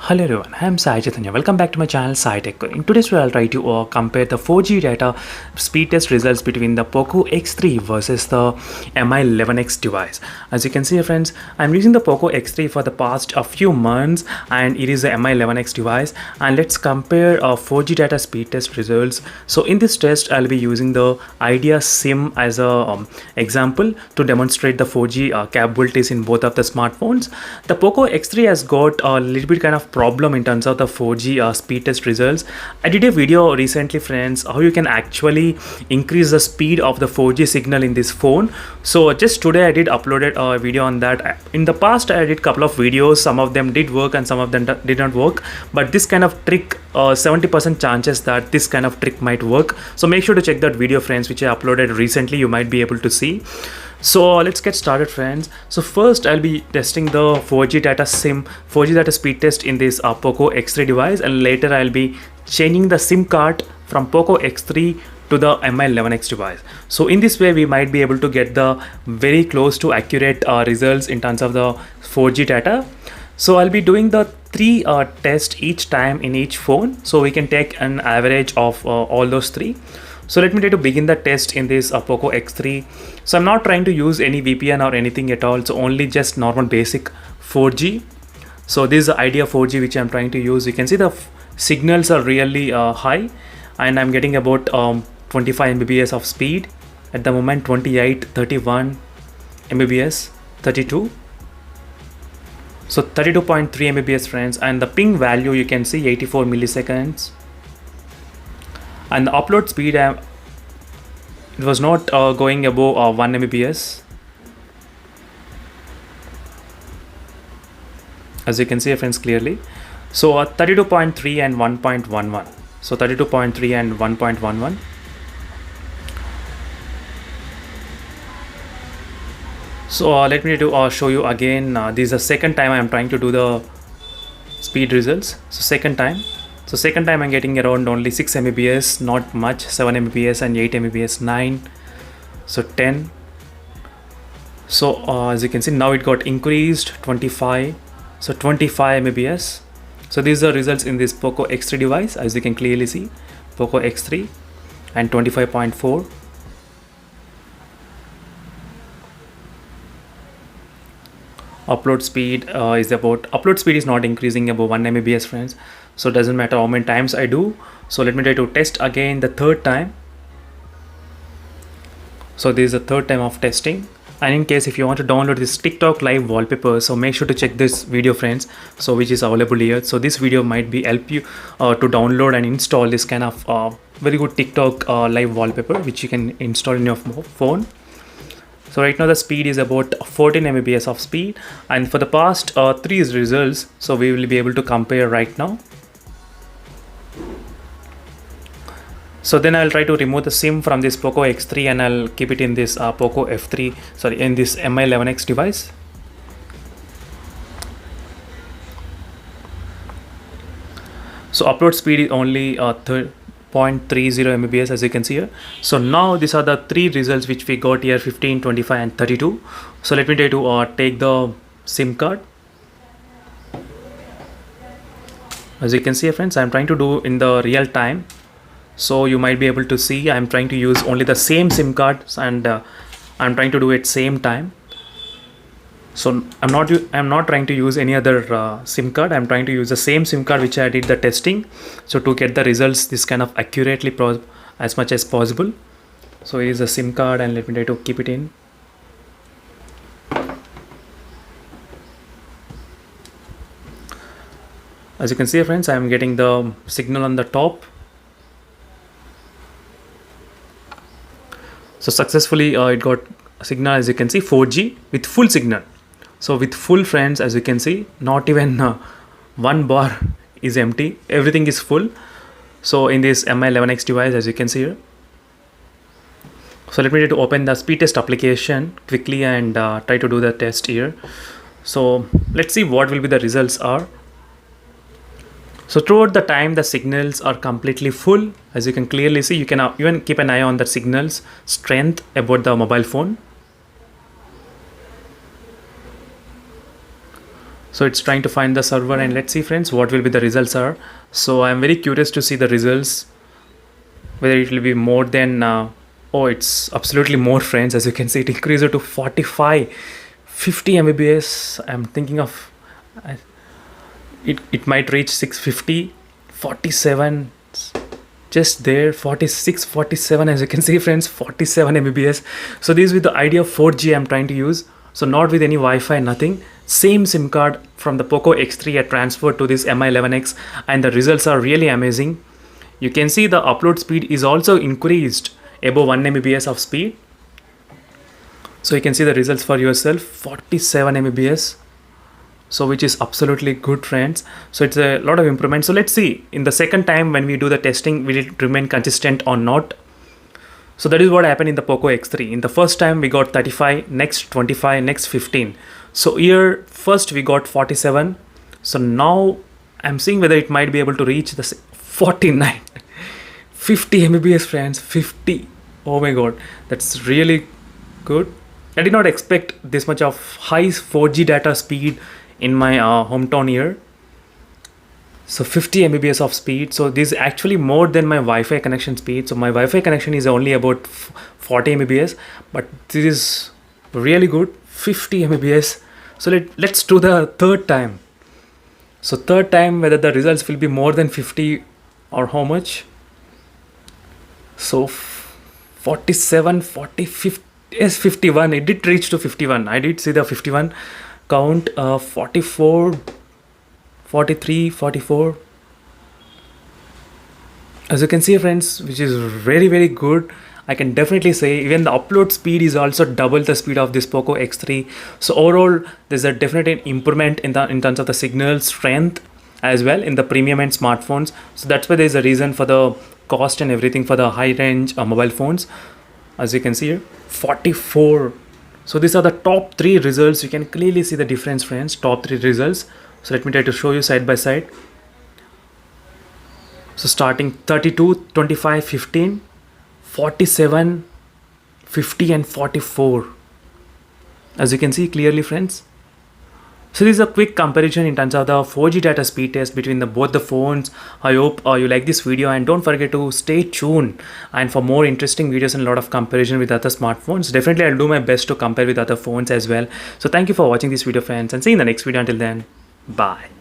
Hello everyone, I am Sai Chaitanya. Welcome back to my channel Sai Tech. In today's video, I'll try to compare the 4G data speed test results between the Poco X3 versus the Mi11X device. As you can see, friends, I'm using the Poco X3 for the past a few months, and it is the Mi11X device. And let's compare 4G data speed test results. So in this test, I'll be using the Idea SIM as a example to demonstrate the 4G capabilities in both of the smartphones. The Poco X3 has got a little bit kind of problem in terms of the 4G speed test results. I did a video recently, friends, how you can actually increase the speed of the 4G signal in this phone. So just today I did uploaded a video on that. In the past I did couple of videos, some of them did work and some of them did not work, but this kind of trick 70% chances that this kind of trick might work. So make sure to check that video, friends, which I uploaded recently. You might be able to see. So let's get started, friends. So first I'll be testing the 4G data speed test in this Poco X3 device, and later I'll be changing the SIM card from Poco X3 to the Mi11X device. So in this way we might be able to get the very close to accurate results in terms of the 4G data. So I'll be doing the 3 tests each time in each phone, so we can take an average of all those 3. So let me try to begin the test in this Poco X3. So I'm not trying to use any VPN or anything at all, so only just normal basic 4G. So this is the Idea 4G which I'm trying to use. You can see the signals are really high, and I'm getting about 25 Mbps of speed at the moment, 28, 31 Mbps, 32. So 32.3 Mbps, friends, and the ping value you can see 84 milliseconds. And the upload speed, it was not going above 1 Mbps. As you can see, friends, clearly. So 32.3 and 1.11. So 32.3 and 1.11. So let me show you again. This is the second time I am trying to do the speed results. So second time I'm getting around only 6 Mbps, not much, 7 Mbps and 8 Mbps, 9, so 10. So as you can see, now it got increased 25, so 25 Mbps. So these are results in this Poco X3 device, as you can clearly see, Poco X3, and 25.4. Upload speed is not increasing above 1 Mbps, friends. So it doesn't matter how many times I do. So let me try to test again the third time. So this is the third time of testing. And in case if you want to download this TikTok live wallpaper, so make sure to check this video, friends, so which is available here. So this video might be help you to download and install this kind of very good TikTok live wallpaper, which you can install in your phone. So right now the speed is about 14 Mbps of speed, and for the past 3 results, so we will be able to compare right now. So then I'll try to remove the SIM from this Poco X3 and I'll keep it in this Poco F3, sorry, in this Mi11X device. So upload speed is only 0.30 Mbps, as you can see here. So now these are the 3 results which we got here, 15, 25 and 32. So let me try to take the SIM card. As you can see, friends, I'm trying to do in the real time. So you might be able to see I'm trying to use only the same SIM card, and I'm trying to do it same time. So I'm not trying to use any other SIM card. I'm trying to use the same SIM card which I did the testing, so to get the results this kind of accurately as much as possible. So here's the SIM card, and let me try to keep it in. As you can see, friends, I'm getting the signal on the top. So successfully it got a signal, as you can see, 4G with full signal. So with full, friends, as you can see, not even one bar is empty, everything is full. So in this Mi11X device, as you can see here. So let me try to open the speed test application quickly and try to do the test here. So let's see what will be the results are. So throughout the time the signals are completely full. As you can clearly see, you can even keep an eye on the signals strength about the mobile phone. So it's trying to find the server, and let's see friends what will be the results are. So I'm very curious to see the results, whether it will be more than oh, it's absolutely more friends. As you can see, it increased to 45 50 mbps. I'm thinking of it might reach 650, 47, just there, 46, 47. As you can see friends, 47 mbps. So this is with the idea of 4G I'm trying to use, so not with any Wi-Fi, nothing. Same SIM card from the Poco X3 I transferred to this Mi11X, and the results are really amazing. You can see the upload speed is also increased above 1 mbps of speed. So you can see the results for yourself, 47 mbps. So which is absolutely good friends. So it's a lot of improvement. So let's see in the second time when we do the testing, will it remain consistent or not. So that is what happened in the Poco X3. In the first time we got 35, next 25, next 15. So here first we got 47. So now I'm seeing whether it might be able to reach the 49. 50 mbps friends, 50. Oh my god, that's really good. I did not expect this much of high 4G data speed in my hometown here. So 50 mbps of speed. So this is actually more than my Wi-Fi connection speed. So my Wi-Fi connection is only about 40 mbps, but this is really good, 50 mbps. So let's do the third time. So third time, whether the results will be more than 50 or how much. So 47, 40, 50, yes, 51. It did reach to 51. I did see the 51 count. 44, 43, 44. As you can see friends, which is very good. I can definitely say even the upload speed is also double the speed of this Poco X3. So overall there's a definite improvement in terms of the signal strength as well in the premium end smartphones. So that's why there's a reason for the cost and everything for the high range mobile phones. As you can see here, 44. So these are the top 3 results. You can clearly see the difference friends, top 3 results. So let me try to show you side by side. So starting 32, 25, 15, 47, 50 and 44. As you can see clearly friends. So this is a quick comparison in terms of the 4G data speed test between both the phones. I hope you like this video, and don't forget to stay tuned and for more interesting videos and a lot of comparison with other smartphones. Definitely I'll do my best to compare with other phones as well. So thank you for watching this video friends, and see you in the next video. Until then, bye.